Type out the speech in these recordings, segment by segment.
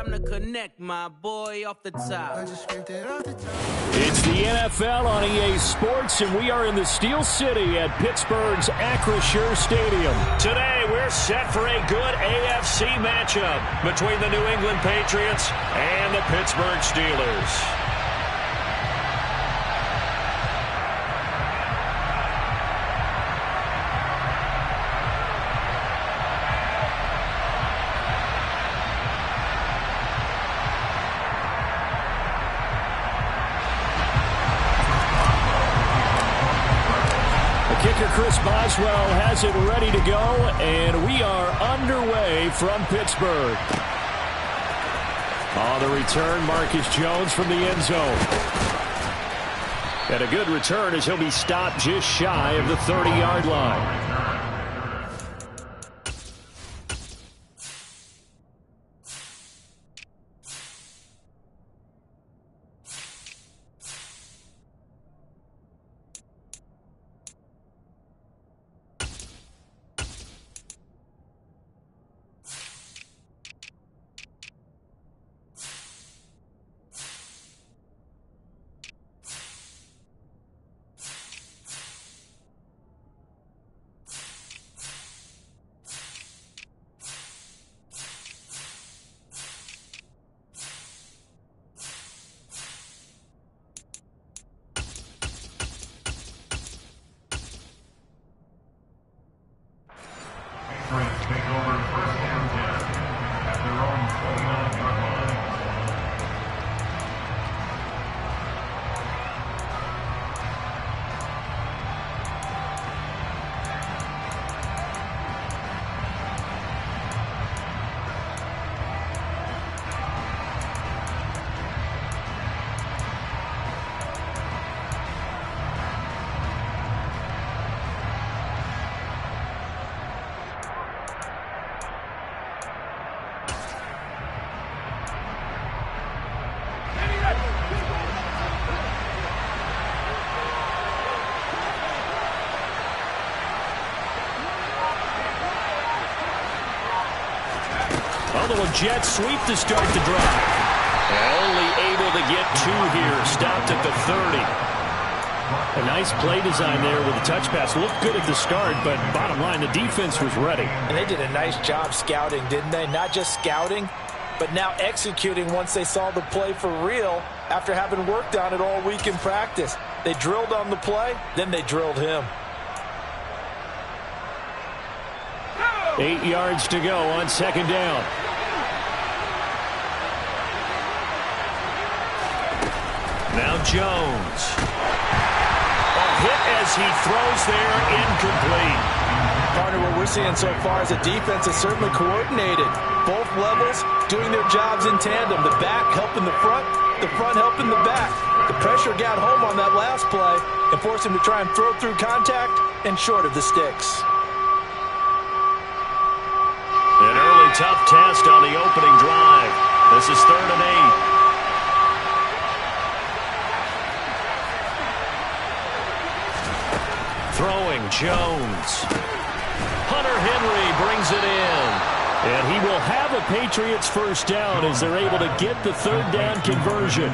time to connect, my boy, off the top. It's the NFL on EA Sports, and we are in the Steel City at Pittsburgh's Acrisure Stadium. Today, we're set for a good AFC matchup between the New England Patriots and the Pittsburgh Steelers. Chris Boswell has it ready to go, and we are underway from Pittsburgh. On the return, Marcus Jones from the end zone. And a good return as he'll be stopped just shy of the 30-yard line. Jet sweep to start the drive. Only able to get two here. Stopped at the 30. A nice play design there with the touch pass. Looked good at the start, but bottom line, the defense was ready. And they did a nice job scouting, didn't they? Not just scouting, but now executing once they saw the play for real after having worked on it all week in practice. They drilled on the play, then they drilled him. 8 yards to go on second down. Now Jones. A hit as he throws there, incomplete. Partner, what we're seeing so far is the defense is certainly coordinated. Both levels doing their jobs in tandem. The back helping the front helping the back. The pressure got home on that last play and forced him to try and throw through contact and short of the sticks. An early tough test on the opening drive. This is 3rd and 8. Throwing Jones. Hunter Henry brings it in. And he will have a Patriots first down as they're able to get the 3rd down conversion.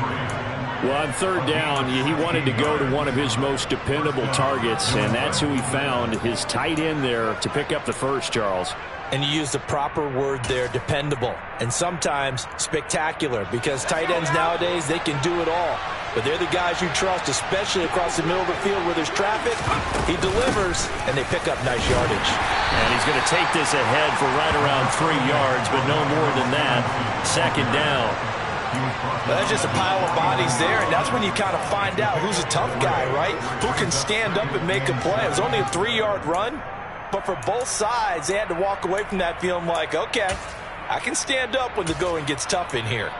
Well, on 3rd down, he wanted to go to one of his most dependable targets, and that's who he found, his tight end there, to pick up the first, Charles. And you use the proper word there, dependable, and sometimes spectacular, because tight ends nowadays, they can do it all. But they're the guys you trust, especially across the middle of the field where there's traffic. He delivers, and they pick up nice yardage. And he's going to take this ahead for right around 3 yards, but no more than that. 2nd down. Well, that's just a pile of bodies there, and that's when you kind of find out who's a tough guy, right? Who can stand up and make a play. It was only a 3-yard run, but for both sides, they had to walk away from that feeling like, okay, I can stand up when the going gets tough in here.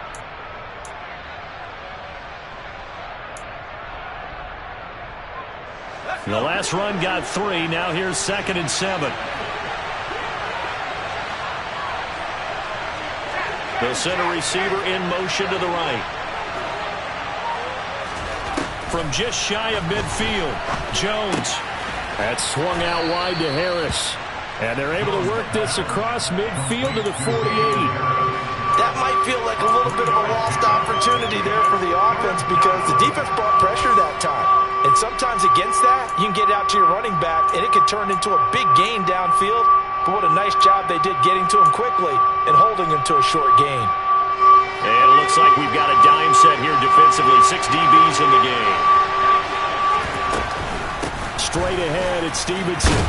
The last run got 3. Now here's 2nd and 7. The center receiver in motion to the right. From just shy of midfield, Jones. That's swung out wide to Harris. And they're able to work this across midfield to the 48. That might feel like a little bit of a lost opportunity there for the offense because the defense brought pressure that time. And sometimes against that, you can get out to your running back, and it could turn into a big gain downfield. But what a nice job they did getting to him quickly and holding him to a short gain. And it looks like we've got a dime set here defensively. 6 DBs in the game. Straight ahead, it's Stevenson.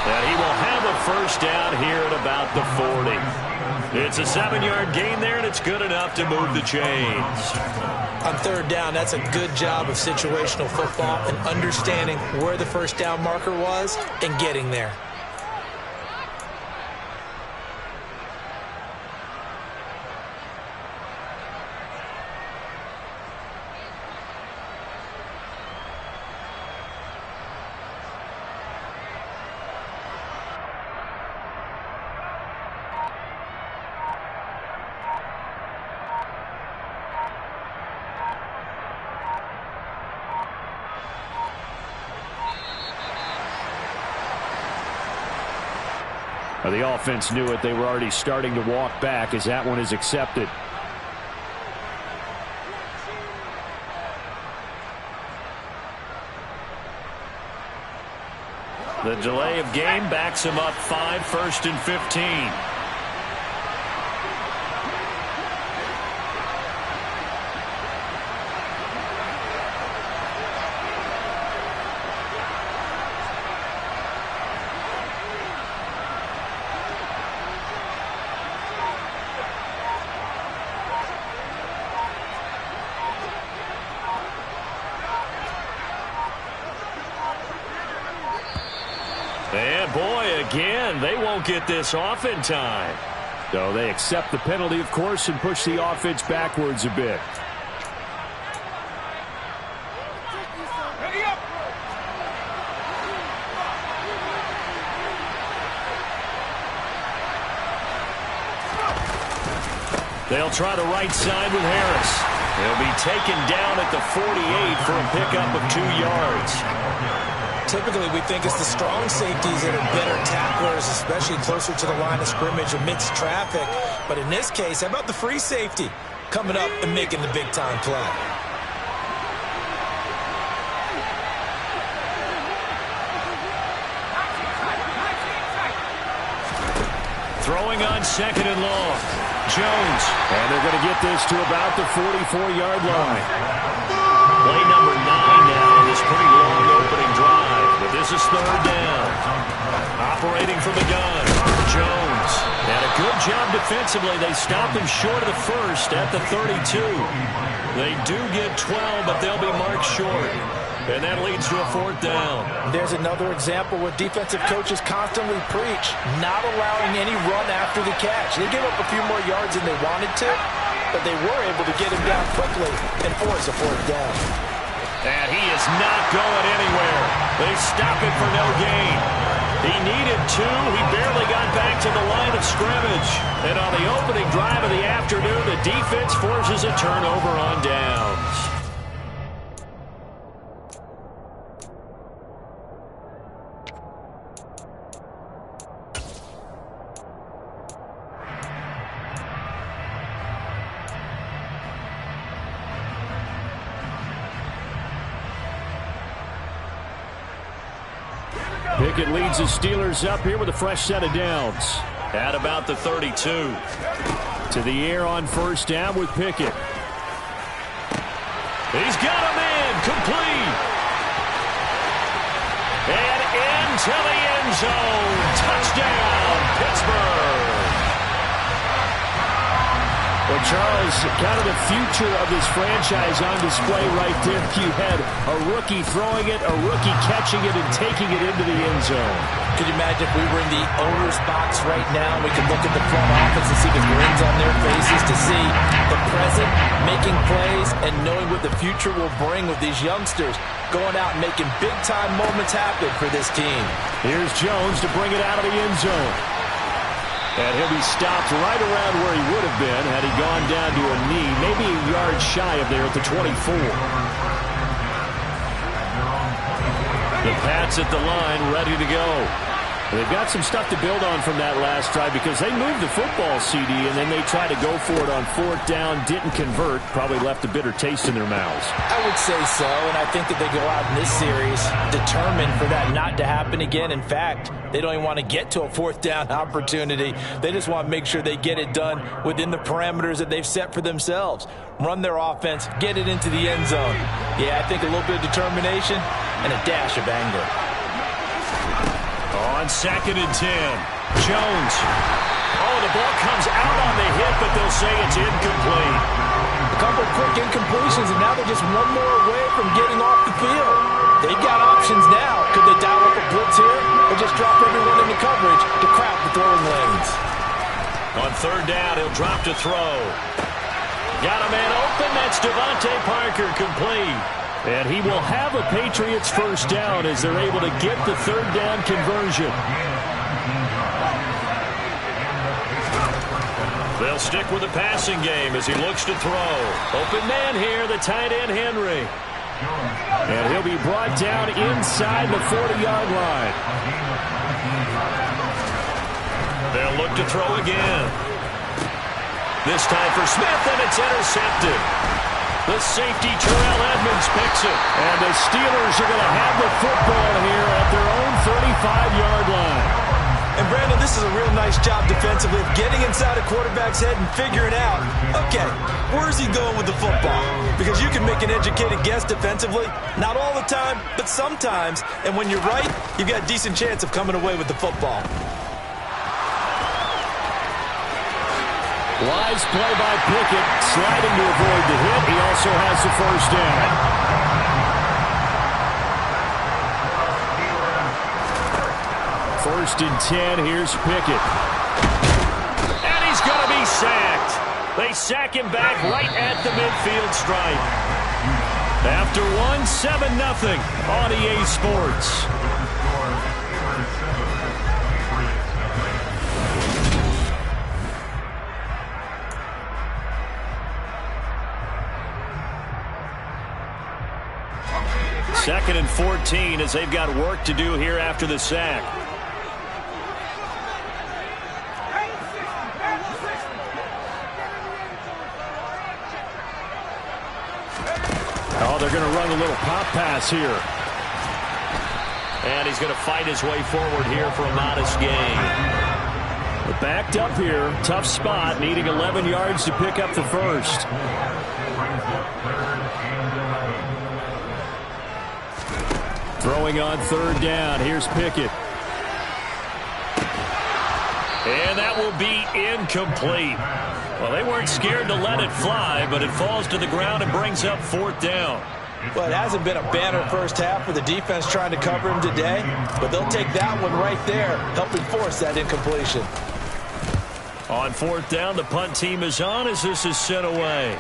And he will have a first down here at about the 40. It's a 7-yard gain there, and it's good enough to move the chains. On third down, that's a good job of situational football and understanding where the first down marker was and getting there. The offense knew it. They were already starting to walk back as that one is accepted. The delay of game backs him up 5, 1st and 15. And boy, again, they won't get this off in time. So they accept the penalty, of course, and push the offense backwards a bit. They'll try the right side with Harris. He'll be taken down at the 48 for a pickup of 2 yards. Typically, we think it's the strong safeties that are better tacklers, especially closer to the line of scrimmage amidst traffic. But in this case, how about the free safety coming up and making the big-time play? Throwing on 2nd and long. Jones. And they're going to get this to about the 44-yard line. Play number 9 now in this pretty long opening drive. But this is 3rd down. Operating from the gun. Jones. And a good job defensively. They stopped him short of the first at the 32. They do get 12, but they'll be marked short. And that leads to a 4th down. There's another example where defensive coaches constantly preach not allowing any run after the catch. They gave up a few more yards than they wanted to, but they were able to get him down quickly and force a 4th down. And he is not going anywhere. They stop him for no gain. He needed 2. He barely got back to the line of scrimmage. And on the opening drive of the afternoon, the defense forces a turnover on downs. Pickett leads the Steelers up here with a fresh set of downs. At about the 32. To the air on 1st down with Pickett. He's got him in. Complete. And into the end zone. Touchdown, Pittsburgh. Well, Charles, kind of the future of this franchise on display right there. You had a rookie throwing it, a rookie catching it, and taking it into the end zone. Could you imagine if we were in the owner's box right now? We could look at the front office and see the grins on their faces to see the present, making plays, and knowing what the future will bring with these youngsters going out and making big-time moments happen for this team. Here's Jones to bring it out of the end zone. And he'll be stopped right around where he would have been had he gone down to a knee, maybe a yard shy of there at the 24. The Pats at the line, ready to go. They've got some stuff to build on from that last drive because they moved the football, CD, and then they tried to go for it on 4th down, didn't convert, probably left a bitter taste in their mouths. I would say so, and I think that they go out in this series determined for that not to happen again. In fact, they don't even want to get to a 4th down opportunity. They just want to make sure they get it done within the parameters that they've set for themselves. Run their offense, get it into the end zone. Yeah, I think a little bit of determination and a dash of anger. On 2nd and 10, Jones. Oh, the ball comes out on the hit, but they'll say it's incomplete. A couple of quick incompletions, and now they're just one more away from getting off the field. They've got options now. Could they dial up a blitz here or just drop everyone into coverage to crowd the throwing lanes? On 3rd down, he'll drop to throw. Got a man open. That's Devontae Parker, complete. And he will have a Patriots first down as they're able to get the 3rd down conversion. They'll stick with the passing game as he looks to throw. Open man here, the tight end Henry. And he'll be brought down inside the 40-yard line. They'll look to throw again. This time for Smith, and it's intercepted. The safety, Terrell Edmonds, picks it. And the Steelers are going to have the football here at their own 35-yard line. And, Brandon, this is a real nice job defensively of getting inside a quarterback's head and figuring out, okay, where's he going with the football? Because you can make an educated guess defensively, not all the time, but sometimes. And when you're right, you've got a decent chance of coming away with the football. Wise play by Pickett, sliding to avoid the hit. He also has the first down. First and 10, here's Pickett. And he's going to be sacked. They sack him back right at the midfield stripe. After one, 7-0 on EA Sports. Second and 14 as they've got work to do here after the sack. Oh, they're going to run a little pop pass here. And he's going to fight his way forward here for a modest gain. But backed up here, tough spot, needing 11 yards to pick up the first. Throwing on 3rd down. Here's Pickett. And that will be incomplete. Well, they weren't scared to let it fly, but it falls to the ground and brings up 4th down. Well, it hasn't been a banner first half for the defense trying to cover him today, but they'll take that one right there, helping force that incompletion. On 4th down, the punt team is on as this is sent away.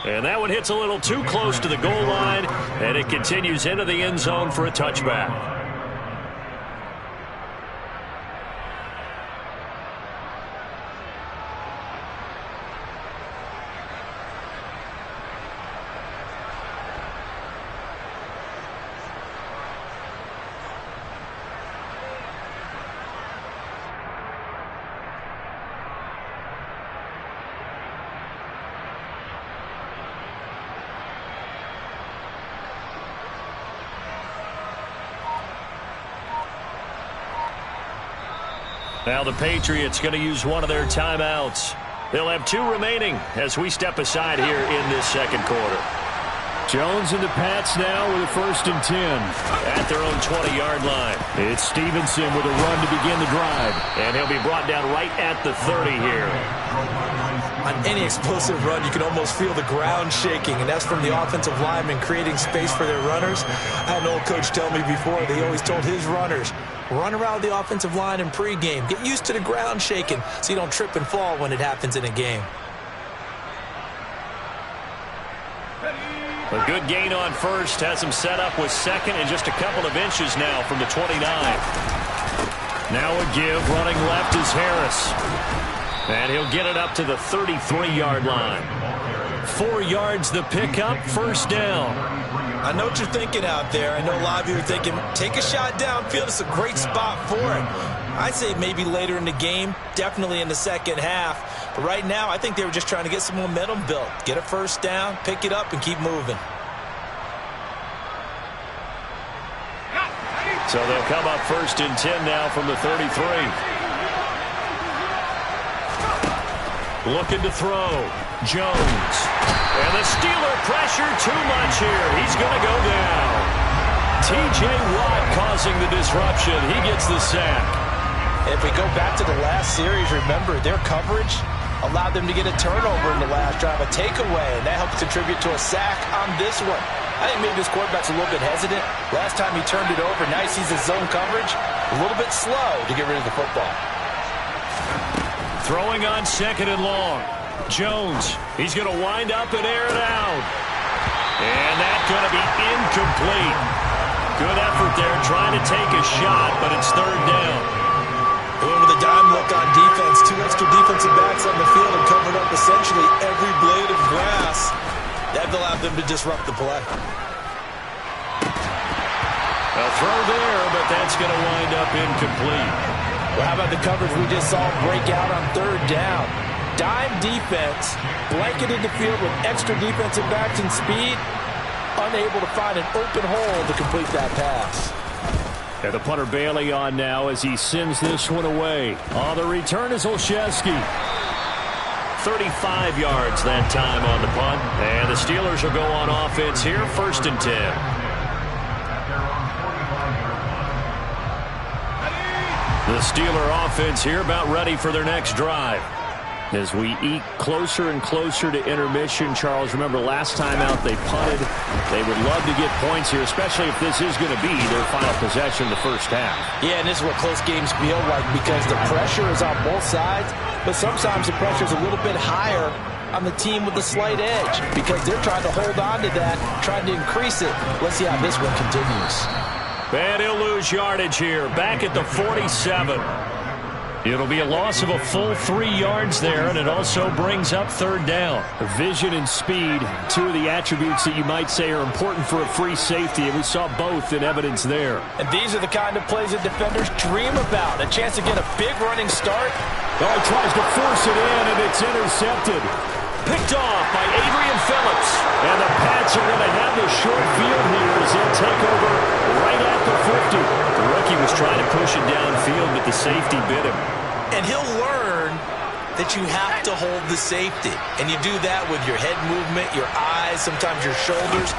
And that one hits a little too close to the goal line, and it continues into the end zone for a touchback. Now the Patriots going to use one of their timeouts. They'll have 2 remaining as we step aside here in this second quarter. Jones and the Pats now with a 1st and 10. At their own 20-yard line. It's Stevenson with a run to begin the drive. And he'll be brought down right at the 30 here. On any explosive run, you can almost feel the ground shaking, and that's from the offensive linemen creating space for their runners. I had an old coach tell me before, they always told his runners, run around the offensive line in pregame. Get used to the ground shaking so you don't trip and fall when it happens in a game. A good gain on first has him set up with 2nd and just a couple of inches now from the 29. Now a give, running left is Harris. And he'll get it up to the 33-yard line. 4 yards the pickup, first down. I know what you're thinking out there. I know a lot of you are thinking, take a shot downfield. It's a great spot for it. I'd say maybe later in the game, definitely in the second half. But right now, I think they were just trying to get some momentum built. Get a first down, pick it up, and keep moving. So they'll come up 1st and 10 now from the 33. Looking to throw. Jones. And the Steeler pressure too much here. He's going to go down. T.J. Watt causing the disruption. He gets the sack. If we go back to the last series, remember, their coverage allowed them to get a turnover in the last drive, a takeaway, and that helped contribute to a sack on this one. I think maybe this quarterback's a little bit hesitant. Last time he turned it over, now he sees his zone coverage, a little bit slow to get rid of the football. Throwing on 2nd and long. Jones, he's going to wind up and air it out. And that's going to be incomplete. Good effort there trying to take a shot, but it's 3rd down. Going with a dime look on defense. 2 extra defensive backs on the field and covered up essentially every blade of grass. That allowed them to disrupt the play. A throw there, but that's going to wind up incomplete. Well, how about the coverage we just saw break out on 3rd down? Dime defense, blanketed the field with extra defensive backs and speed, unable to find an open hole to complete that pass. And the punter Bailey on now as he sends this one away. On the return is Olszewski. 35 yards that time on the punt. And the Steelers will go on offense here, 1st and 10. The Steeler offense here about ready for their next drive. As we eke closer and closer to intermission, Charles, remember last time out they punted. They would love to get points here, especially if this is going to be their final possession in the first half. Yeah, and this is what close games feel like because the pressure is on both sides, but sometimes the pressure is a little bit higher on the team with the slight edge because they're trying to hold on to that, trying to increase it. Let's see how this one continues. And he'll lose yardage here, back at the 47. It'll be a loss of a full 3 yards there, and it also brings up 3rd down. Vision and speed, 2 of the attributes that you might say are important for a free safety, and we saw both in evidence there. And these are the kind of plays that defenders dream about. A chance to get a big running start. Oh, he tries to force it in, and it's intercepted. Picked off by Adrian Phillips. And the Pats are going to have the short field here as they'll take over right at the 50. The rookie was trying to push it downfield, but the safety bit him. And he'll learn that you have to hold the safety. And you do that with your head movement, your eyes, sometimes your shoulders.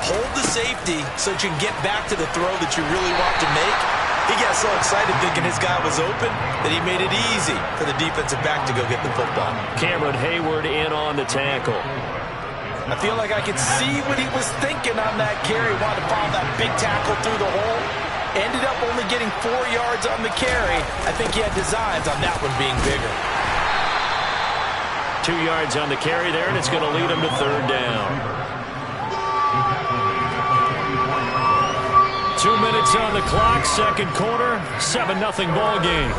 Hold the safety so that you can get back to the throw that you really want to make. He got so excited thinking his guy was open that he made it easy for the defensive back to go get the football. Cameron Hayward in on the tackle. I feel like I could see what he was thinking on that carry. Wanted to follow that big tackle through the hole. Ended up only getting 4 yards on the carry. I think he had designs on that one being bigger. 2 yards on the carry there, and it's going to lead him to 3rd down. 2 minutes on the clock, 2nd quarter, 7-0 ball game.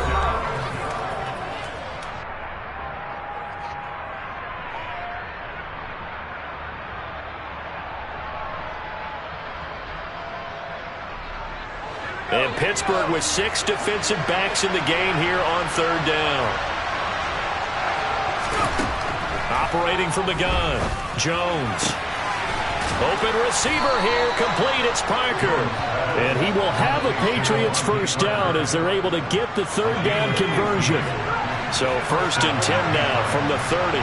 And Pittsburgh with 6 defensive backs in the game here on 3rd down. Operating from the gun, Jones. Open receiver here, complete, it's Parker. And he will have a Patriots first down as they're able to get the 3rd down conversion. So 1st and 10 now from the 30.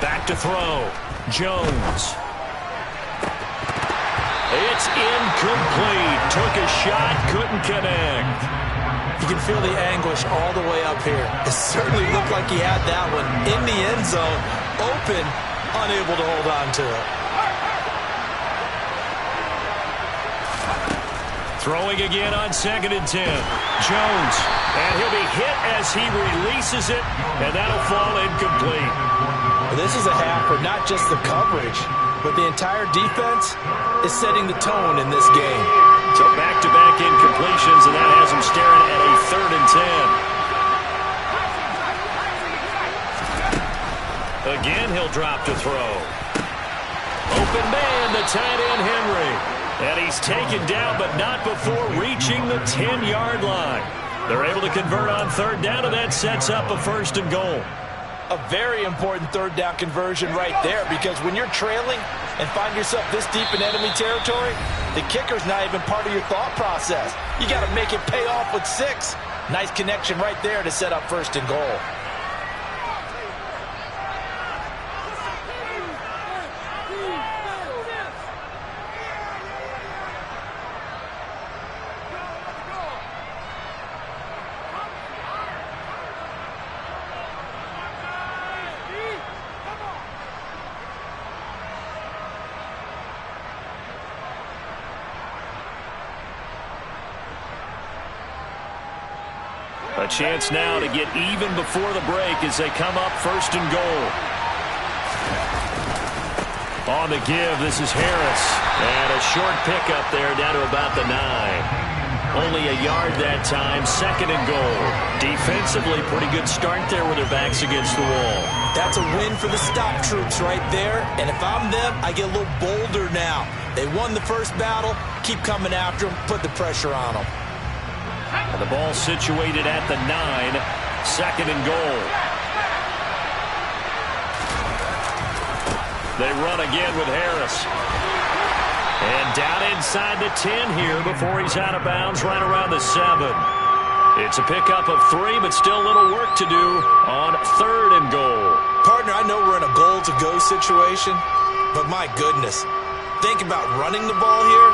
Back to throw, Jones. It's incomplete. Took a shot, couldn't connect. You can feel the anguish all the way up here. It certainly looked like he had that one in the end zone, open, unable to hold on to it. Throwing again on 2nd and 10. Jones, and he'll be hit as he releases it, and that'll fall incomplete. This is a half for not just the coverage, but the entire defense is setting the tone in this game. So back-to-back incompletions, and that has him staring at a 3rd and 10. drop to throw. Open man, the tight end, Henry. And he's taken down, but not before reaching the 10-yard line. They're able to convert on third down, and that sets up a 1st and goal. A very important third down conversion right there, because when you're trailing and find yourself this deep in enemy territory, the kicker's not even part of your thought process. You got to make it pay off with 6. Nice connection right there to set up 1st and goal. A chance now to get even before the break as they come up 1st and goal. On the give, this is Harris. And a short pickup there down to about the 9. Only a yard that time, 2nd and goal. Defensively, pretty good start there with their backs against the wall. That's a win for the stop troops right there. And if I'm them, I get a little bolder now. They won the first battle. Keep coming after them. Put the pressure on them. And the ball situated at the 9, 2nd and goal. They run again with Harris. And down inside the 10 here before he's out of bounds right around the 7. It's a pickup of 3, but still a little work to do on 3rd and goal. Partner, I know we're in a goal-to-go situation, but my goodness, think about running the ball here.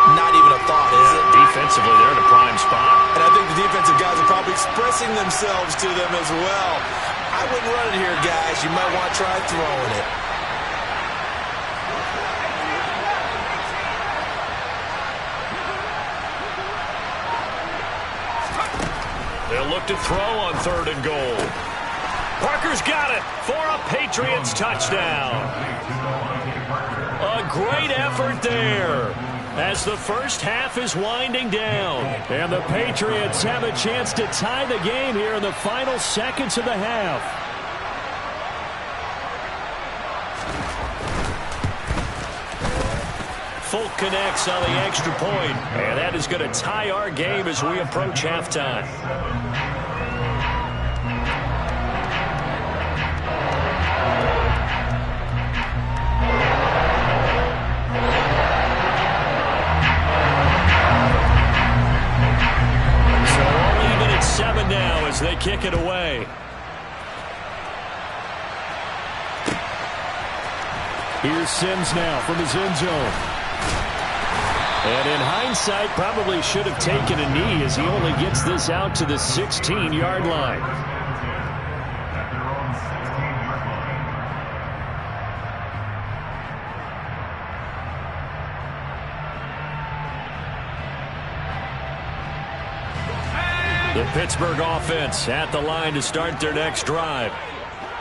Not even a thought, is it? Defensively, they're in a prime spot. And I think the defensive guys are probably expressing themselves to them as well. I wouldn't run it here, guys. You might want to try throwing it. They'll look to throw on 3rd and goal. Parker's got it for a Patriots touchdown. A great effort there as the first half is winding down. And the Patriots have a chance to tie the game here in the final seconds of the half. Folk connects on the extra point, and that is going to tie our game as we approach halftime. Now as they kick it away. Here's Sims now from his end zone. And in hindsight, probably should have taken a knee as he only gets this out to the 16-yard line. The Pittsburgh offense at the line to start their next drive.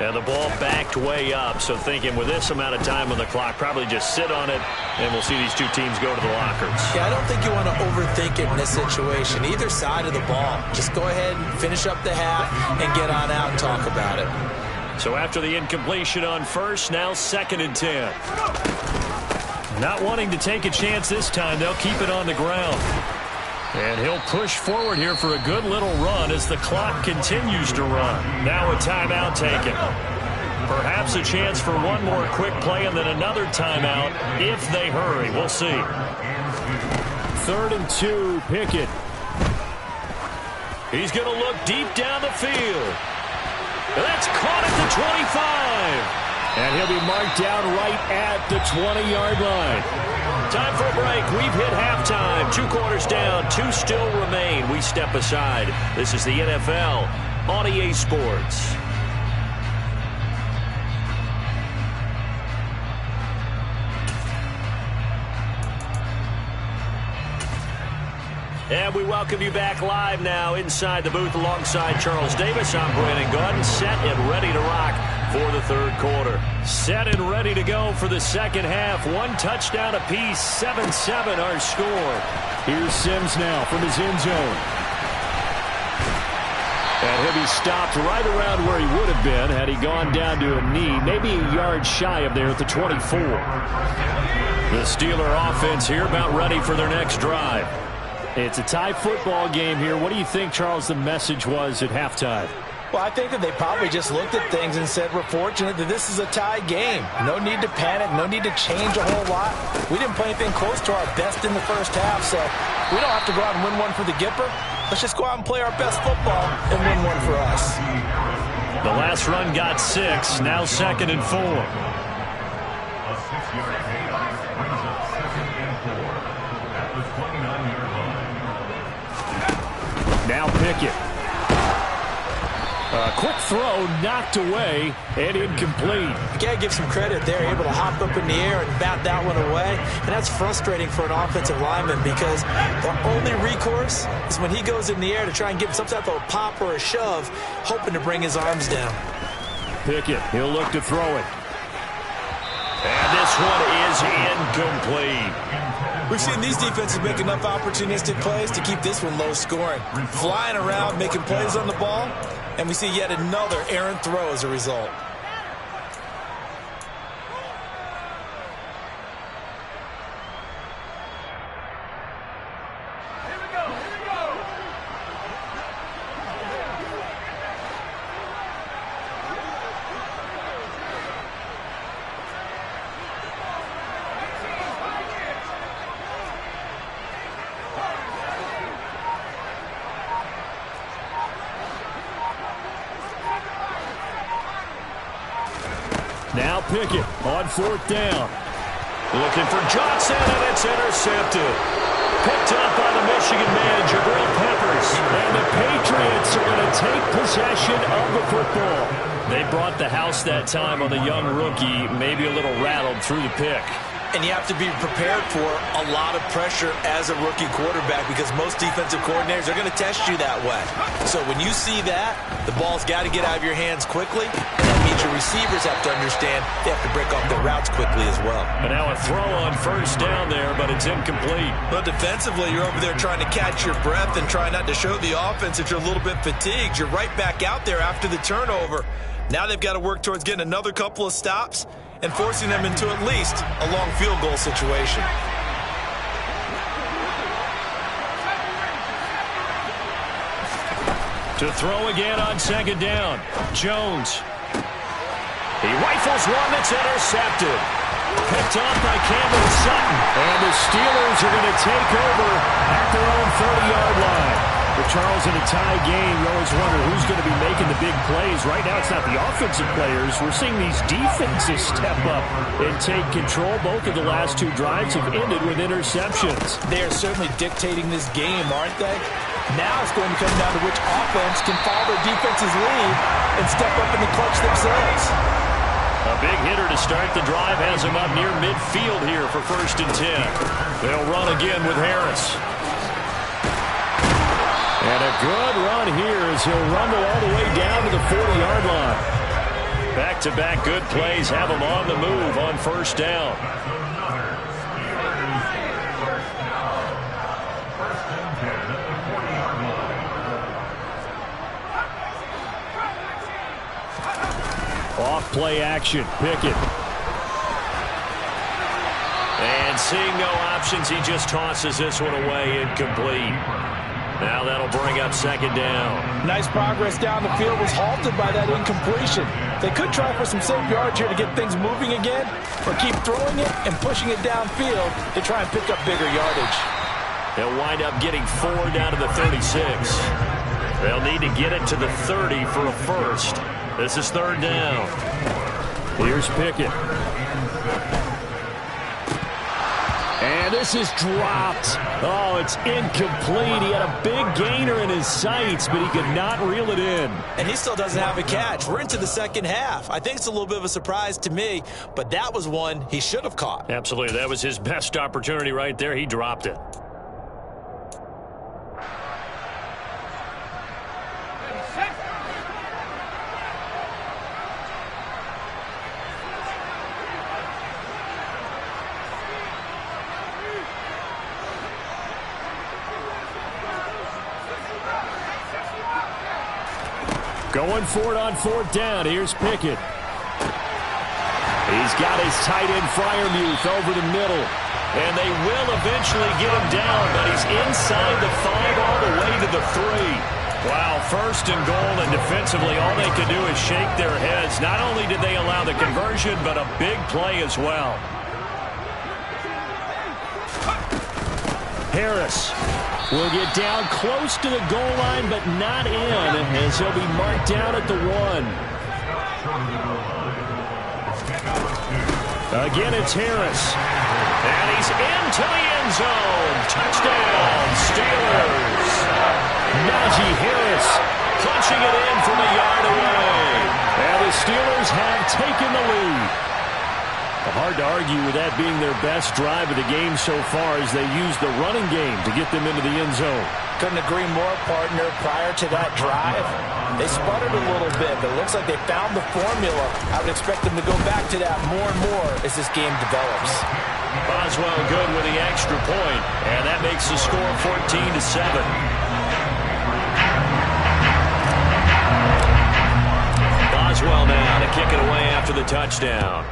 And the ball backed way up, so thinking with this amount of time on the clock, probably just sit on it, and we'll see these two teams go to the lockers. Yeah, I don't think you want to overthink it in this situation. Either side of the ball. Just go ahead and finish up the half and get on out and talk about it. So after the incompletion on 1st, now 2nd and 10. Not wanting to take a chance this time, they'll keep it on the ground. And he'll push forward here for a good little run as the clock continues to run. Now a timeout taken. Perhaps a chance for one more quick play and then another timeout if they hurry. We'll see. 3rd and 2, Pickett. He's going to look deep down the field. That's caught at the 25. And he'll be marked down right at the 20-yard line. Time for a break. We've hit halftime. 2 quarters down. 2 still remain. We step aside. This is the NFL on EA Sports. And we welcome you back live now inside the booth alongside Charles Davis. I'm Brandon Gordon, set and ready to rock for the 3rd quarter. Set and ready to go for the 2nd half. 1 touchdown apiece, 7-7 our score. Here's Sims now from his end zone. And he'll to be stopped right around where he would have been had he gone down to a knee, maybe a yard shy of there at the 24. The Steeler offense here about ready for their next drive. It's a tie football game here. What do you think, Charles, the message was at halftime? Well, I think that they probably just looked at things and said, we're fortunate that this is a tie game. No need to panic, no need to change a whole lot. We didn't play anything close to our best in the first half, so we don't have to go out and win one for the Gipper. Let's just go out and play our best football and win one for us. The last run got 6, now 2nd and 4. Now Pickett. A quick throw knocked away and incomplete. You got to give some credit there, able to hop up in the air and bat that one away. And that's frustrating for an offensive lineman because the only recourse is when he goes in the air to try and get some type of a pop or a shove, hoping to bring his arms down. Pickett, he'll look to throw it. And this one is incomplete. We've seen these defenses make enough opportunistic plays to keep this one low scoring. Flying around, making plays on the ball, and we see yet another errant throw as a result. Now Pickett on 4th down. Looking for Johnson, and it's intercepted. Picked up by the Michigan man, Jabril Peppers. And the Patriots are going to take possession of the football. They brought the house that time on the young rookie, maybe a little rattled through the pick. And you have to be prepared for a lot of pressure as a rookie quarterback because most defensive coordinators are going to test you that way. So when you see that, the ball's got to get out of your hands quickly. And that means your receivers have to understand they have to break off their routes quickly as well. And now a throw on 1st down there, but it's incomplete. But defensively, you're over there trying to catch your breath and try not to show the offense that you're a little bit fatigued. You're right back out there after the turnover. Now they've got to work towards getting another couple of stops and forcing them into at least a long field goal situation. To throw again on 2nd down. Jones. He rifles one that's intercepted. Picked off by Campbell Sutton. And the Steelers are going to take over at their own 30-yard line. But Charles, in a tie game, you always wonder who's going to be making the big plays. Right now, it's not the offensive players. We're seeing these defenses step up and take control. Both of the last 2 drives have ended with interceptions. They are certainly dictating this game, aren't they? Now it's going to come down to which offense can follow their defense's lead and step up in the clutch themselves. A big hitter to start the drive has him up near midfield here for 1st and 10. They'll run again with Harris. And a good run here as he'll rumble all the way down to the 40-yard line. Back-to-back good plays have him on the move on 1st down. Off play action, Pickett. And seeing no options, he just tosses this one away, incomplete. Now that'll bring up 2nd down. Nice progress down the field was halted by that incompletion. They could try for some safe yards here to get things moving again, or keep throwing it and pushing it downfield to try and pick up bigger yardage. They'll wind up getting 4 down to the 36. They'll need to get it to the 30 for a first. This is 3rd down. Here's Pickett. And this is dropped. Oh, it's incomplete. He had a big gainer in his sights, but he could not reel it in. And he still doesn't have a catch. We're into the 2nd half. I think it's a little bit of a surprise to me, but that was one he should have caught. Absolutely. That was his best opportunity right there. He dropped it. Going for it on fourth down. Here's Pickett. He's got his tight end Freiermuth over the middle. And they will eventually get him down, but he's inside the 5 all the way to the 3. Wow, first and goal, and defensively all they could do is shake their heads. Not only did they allow the conversion, but a big play as well. Harris will get down close to the goal line, but not in, as he'll be marked down at the 1. Again, it's Harris. And he's into the end zone. Touchdown, Steelers. Najee Harris punching it in from a yard away. And the Steelers have taken the lead. Hard to argue with that being their best drive of the game so far, as they used the running game to get them into the end zone. Couldn't agree more, partner. Prior to that drive, they sputtered a little bit, but it looks like they found the formula. I would expect them to go back to that more and more as this game develops. Boswell good with the extra point, and that makes the score 14-7. Boswell now to kick it away after the touchdown.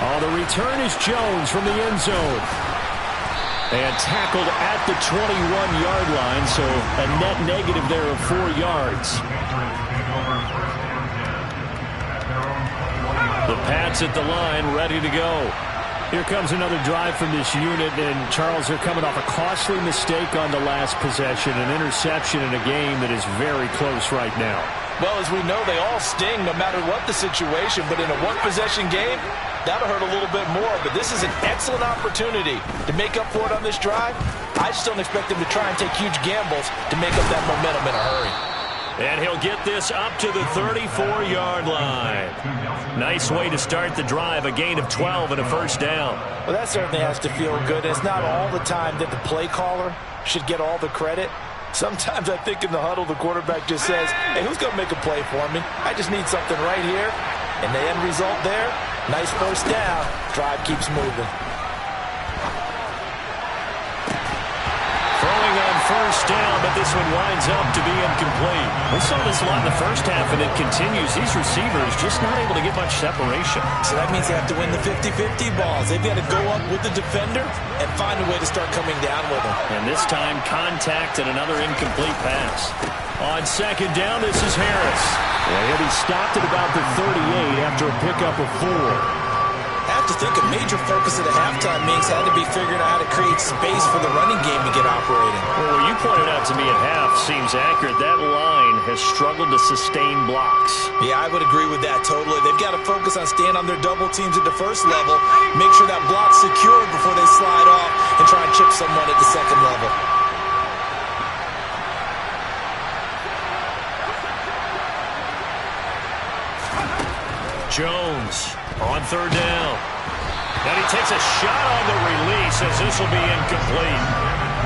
Oh, the return is Jones from the end zone. And tackled at the 21-yard line, so a net negative there of 4 yards. The Pats at the line, ready to go. Here comes another drive from this unit, and Charles, they're coming off a costly mistake on the last possession, an interception in a game that is very close right now. Well, as we know, they all sting no matter what the situation, but in a one-possession game, that'll hurt a little bit more. But this is an excellent opportunity to make up for it on this drive. I just don't expect them to try and take huge gambles to make up that momentum in a hurry. And he'll get this up to the 34-yard line. Nice way to start the drive, a gain of 12 and a first down. Well, that certainly has to feel good. It's not all the time that the play caller should get all the credit. Sometimes I think in the huddle, the quarterback just says, hey, who's going to make a play for me? I just need something right here. And the end result there, nice first down. Drive keeps moving. Throwing on first down, but this one winds up to be incomplete. We saw this a lot in the first half, and it continues. These receivers just not able to get much separation. So that means they have to win the 50-50 balls. They've got to go up with the defender and find a way to start coming down with them. And this time, contact and another incomplete pass. On second down, this is Harris. Well, he'll be stopped at about the 38 after a pickup of 4. I have to think a major focus at the halftime means had to be figuring out how to create space for the running game to get operating. Well, what you pointed out to me at half seems accurate. That line has struggled to sustain blocks. Yeah, I would agree with that totally. They've got to focus on staying on their double teams at the first level, make sure that block's secured before they slide off and try and chip someone at the second level. Jones on third down. And he takes a shot on the release as this will be incomplete.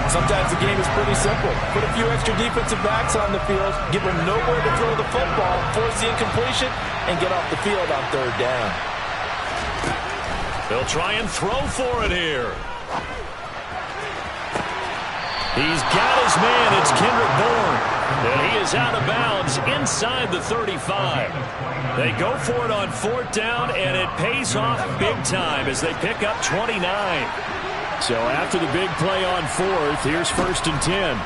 Sometimes the game is pretty simple. Put a few extra defensive backs on the field, give them nowhere to throw the football, force the incompletion, and get off the field on third down. They'll try and throw for it here. He's got his man. It's Kendrick Bourne. And he is out of bounds inside the 35. They go for it on fourth down, and it pays off big time as they pick up 29. So after the big play on fourth, here's first and 10.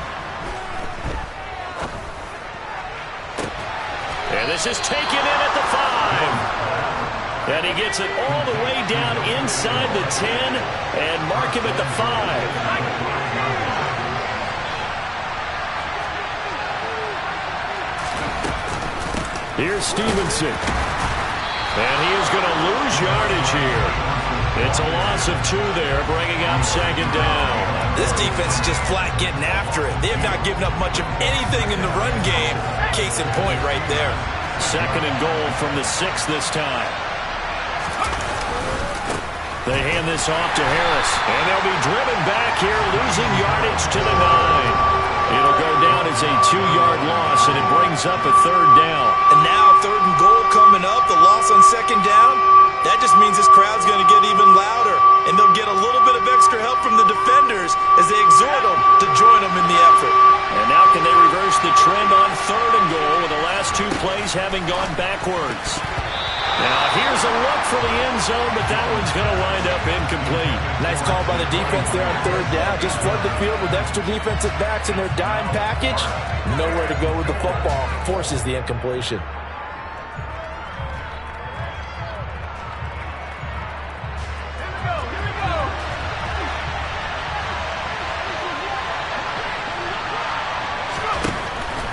And this is taken in at the 5. And he gets it all the way down inside the 10 and mark him at the 5. Here's Stevenson. And he is going to lose yardage here. It's a loss of 2 there, bringing up second down. This defense is just flat getting after it. They have not given up much of anything in the run game. Case in point right there. Second and goal from the 6 this time. They hand this off to Harris. And they'll be driven back here, losing yardage to the 9. It'll go down as a 2-yard loss, and it brings up a third down. And now third and goal coming up, the loss on second down. That just means this crowd's going to get even louder, and they'll get a little bit of extra help from the defenders as they exhort them to join them in the back, and they reverse the trend on 3rd and goal with the last 2 plays having gone backwards. Now here's a look for the end zone, but that one's going to wind up incomplete. Nice call by the defense there on 3rd down. Just flood the field with extra defensive backs in their dime package. Nowhere to go with the football. Forces the incompletion.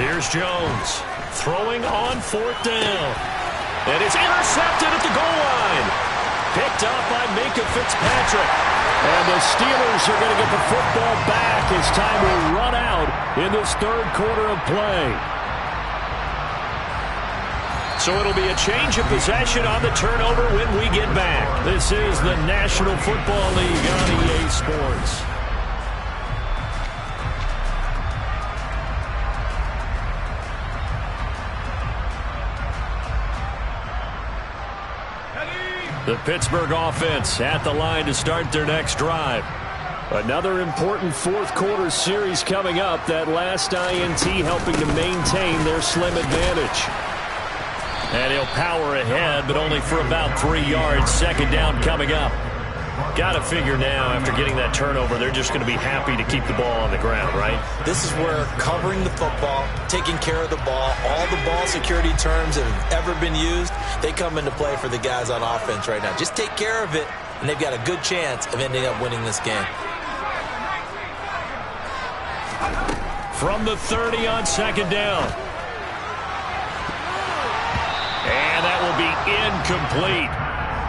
Here's Jones throwing on 4th down. And it's intercepted at the goal line. Picked up by Minka Fitzpatrick. And the Steelers are going to get the football back as time will run out in this 3rd quarter of play. So it'll be a change of possession on the turnover when we get back. This is the National Football League on EA Sports. The Pittsburgh offense at the line to start their next drive. Another important 4th quarter series coming up. That last INT helping to maintain their slim advantage. And he'll power ahead, but only for about 3 yards. 2nd down coming up. Got to figure now, after getting that turnover, they're just going to be happy to keep the ball on the ground, right? This is where covering the football, taking care of the ball, all the ball security terms that have ever been used, they come into play for the guys on offense right now. Just take care of it, and they've got a good chance of ending up winning this game. From the 30 on 2nd down. And that will be incomplete.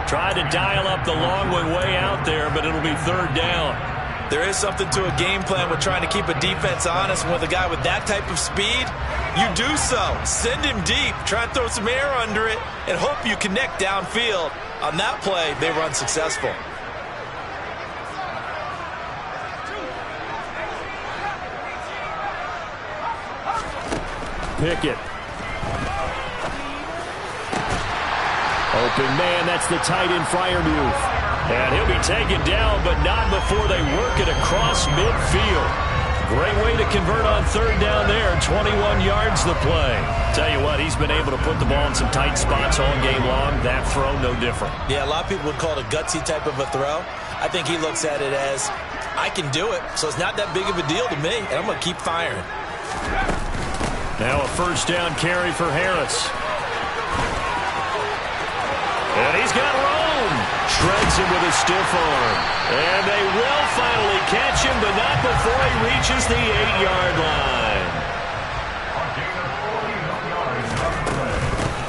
Tried to dial up the long way out there, but it'll be 3rd down. There is something to a game plan with trying to keep a defense honest. And with a guy with that type of speed, you do so. Send him deep. Try and throw some air under it and hope you connect downfield. On that play, they run successful. Pickett. Open man, that's the tight end Freiermuth. And he'll be taken down, but not before they work it across midfield. Great way to convert on 3rd down there. 21 yards the play. Tell you what, he's been able to put the ball in some tight spots all game long. That throw, no different. Yeah, a lot of people would call it a gutsy type of a throw. I think he looks at it as, I can do it, so it's not that big of a deal to me, and I'm going to keep firing. Now a 1st down carry for Harris. And he's got room. Shreds him with a stiff arm. And they will finally catch him, but not before he reaches the 8-yard line.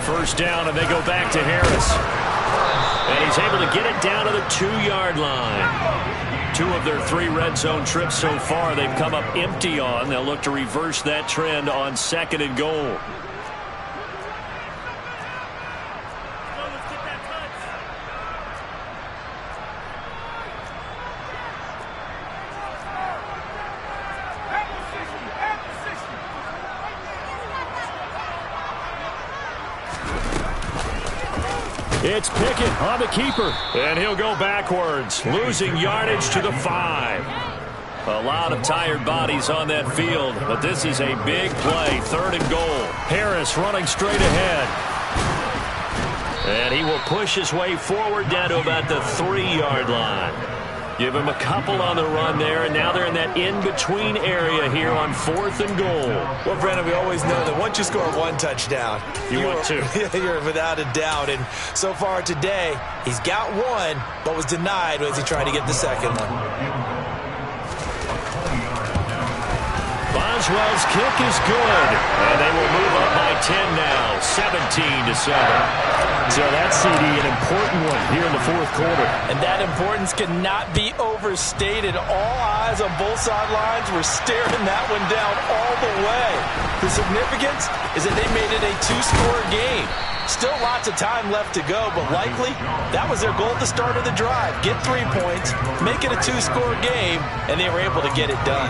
1st down, and they go back to Harris. And he's able to get it down to the 2-yard line. 2 of their 3 red zone trips so far they've come up empty on. They'll look to reverse that trend on 2nd and goal. It's Pickett on the keeper. And he'll go backwards, losing yardage to the 5. A lot of tired bodies on that field, but this is a big play. 3rd and goal. Harris running straight ahead. And he will push his way forward down to about the 3-yard line. Give him a couple on the run there, and now they're in that in-between area here on 4th and goal. Well, Brandon, we always know that once you score 1 touchdown, you want 2. You're without a doubt. And so far today, he's got 1, but was denied as he tried to get the 2nd one. Boswell's kick is good, and they will move up by 10 now, 17-7. So that's, CD, an important one here in the 4th quarter. And that importance cannot be overstated. All eyes on both sidelines were staring that one down all the way. The significance is that they made it a 2-score game. Still lots of time left to go, but likely that was their goal at the start of the drive. Get 3 points, make it a 2-score game, and they were able to get it done.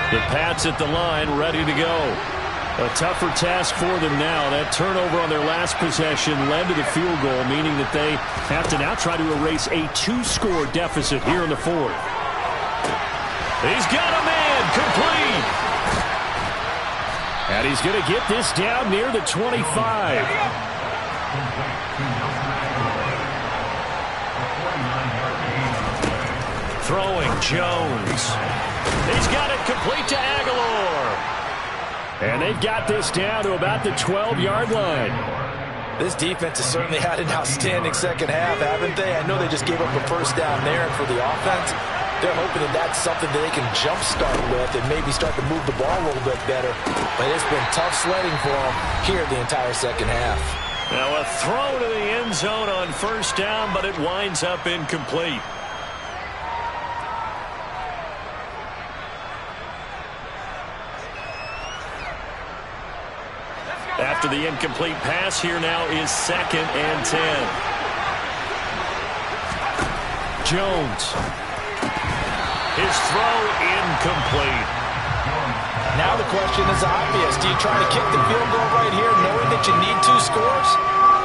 The Pats at the line, ready to go. A tougher task for them now. That turnover on their last possession led to the field goal, meaning that they have to now try to erase a 2-score deficit here in the fourth. He's got a man complete. And he's going to get this down near the 25. Throwing Jones. He's got it complete to Aguilar. And they've got this down to about the 12-yard line. This defense has certainly had an outstanding second half, haven't they? I know they just gave up a first down there, and for the offense, they're hoping that that's something that they can jumpstart with and maybe start to move the ball a little bit better. But it's been tough sledding for them here the entire second half. Now a throw to the end zone on first down, but it winds up incomplete. After the incomplete pass, here now is 2nd and 10. Jones. His throw incomplete. Now the question is obvious. Do you try to kick the field goal right here knowing that you need 2 scores?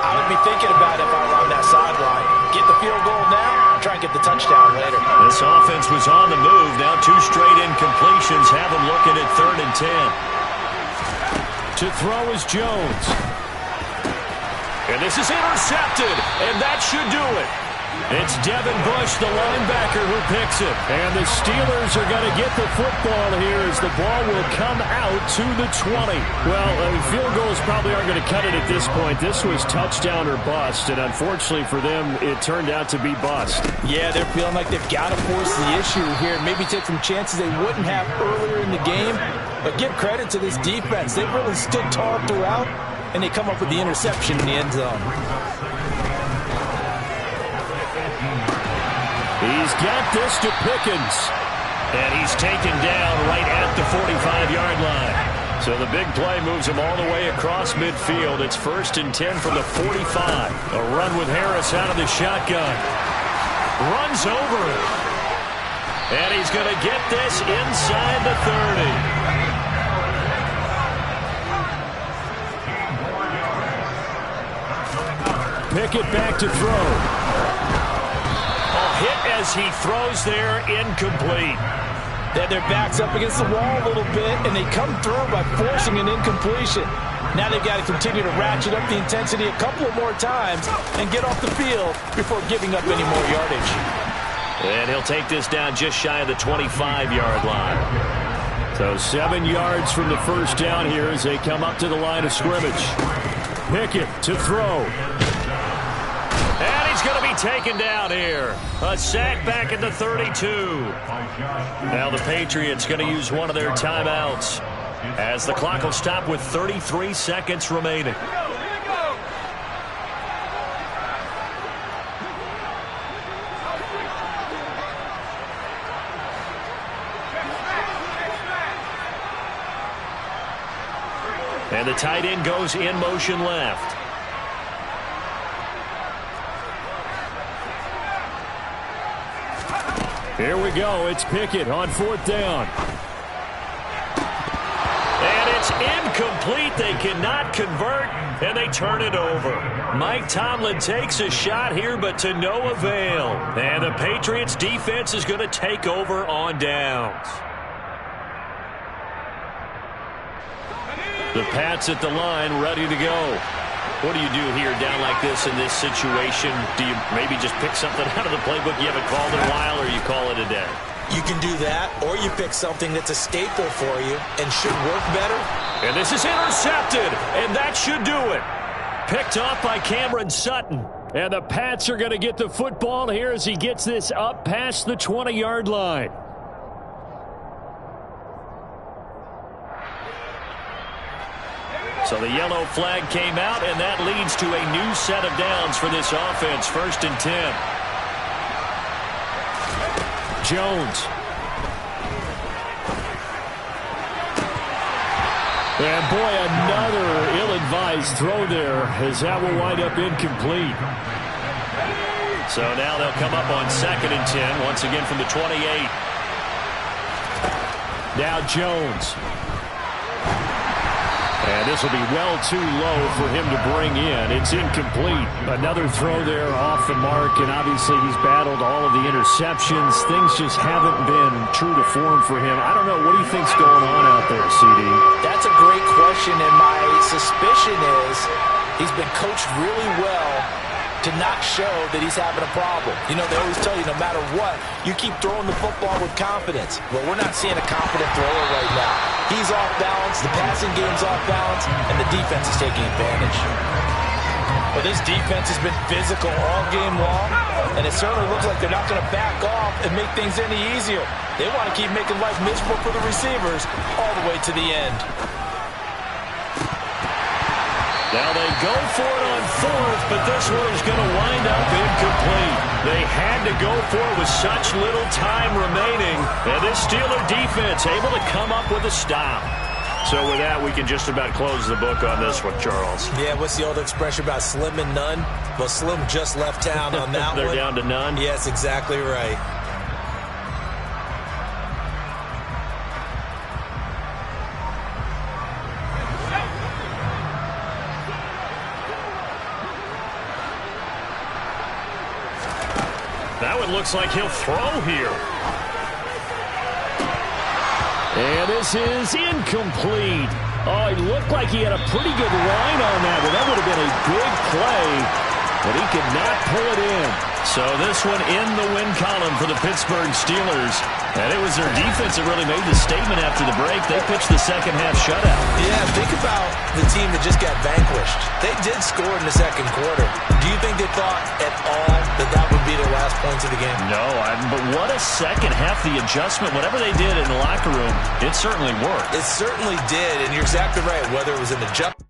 I would be thinking about it if I were on that sideline. Get the field goal now, try and get the touchdown later. This offense was on the move. Now 2 straight incompletions have them looking at 3rd and 10. To throw is Jones. And this is intercepted, and that should do it. It's Devin Bush, the linebacker, who picks it. And the Steelers are going to get the football here as the ball will come out to the 20. Well, field goals probably aren't going to cut it at this point. This was touchdown or bust, and unfortunately for them, it turned out to be bust. Yeah, they're feeling like they've got to force the issue here. Maybe take some chances they wouldn't have earlier in the game. But give credit to this defense. They've really stood tall throughout, and they come up with the interception in the end zone. He's got this to Pickens. And he's taken down right at the 45-yard line. So the big play moves him all the way across midfield. It's 1st and 10 from the 45. A run with Harris out of the shotgun. Runs over it. And he's going to get this inside the 30. Pickett back to throw. A hit as he throws there, incomplete. They had their backs up against the wall a little bit, and they come through by forcing an incompletion. Now they've got to continue to ratchet up the intensity a couple of more times and get off the field before giving up any more yardage. And he'll take this down just shy of the 25-yard line. So 7 yards from the first down here as they come up to the line of scrimmage. Pickett to throw. And he's going to be taken down here. A sack back at the 32. Now the Patriots going to use one of their timeouts as the clock will stop with 33 seconds remaining. And the tight end goes in motion left. Here we go. It's Pickett on 4th down. And it's incomplete. They cannot convert, and they turn it over. Mike Tomlin takes a shot here, but to no avail. And the Patriots defense is going to take over on downs. The Pats at the line, ready to go. What do you do here down like this in this situation? Do you maybe just pick something out of the playbook you haven't called in a while, or you call it a day? You can do that, or you pick something that's a staple for you and should work better. And this is intercepted, and that should do it. Picked off by Cameron Sutton. And the Pats are going to get the football here as he gets this up past the 20-yard line. So the yellow flag came out, and that leads to a new set of downs for this offense. 1st and 10. Jones. And boy, another ill-advised throw there as that will wind up incomplete. So now they'll come up on 2nd and 10, once again from the 28. Now Jones. And this will be well too low for him to bring in. It's incomplete. Another throw there off the mark, and obviously he's battled all of the interceptions. Things just haven't been true to form for him. I don't know. What do you think's going on out there, CD? That's a great question, and my suspicion is he's been coached really well to not show that he's having a problem. You know, they always tell you no matter what, you keep throwing the football with confidence. Well, we're not seeing a confident thrower right now. He's off balance, the passing game's off balance, and the defense is taking advantage. Well, this defense has been physical all game long, and it certainly looks like they're not going to back off and make things any easier. They want to keep making life miserable for the receivers all the way to the end. Now they go for it on fourth, but this one is going to wind up incomplete. They had to go for it with such little time remaining. And this Steeler defense able to come up with a stop. So with that, we can just about close the book on this one, Charles. Yeah, what's the old expression about slim and none? Well, Slim just left town on that They're one. down to none? Yes, exactly right. That one looks like he'll throw here. And this is incomplete. Oh, he looked like he had a pretty good line on that one. That would have been a big play, but he could not pull it in. So this one in the win column for the Pittsburgh Steelers. And it was their defense that really made the statement after the break. They pitched the second half shutout. Yeah, think about the team that just got vanquished. They did score in the second quarter. Do you think they thought at all that that would be their last points of the game? No, but what a second half. The adjustment, whatever they did in the locker room, it certainly worked. It certainly did, and you're exactly right. Whether it was an adjustment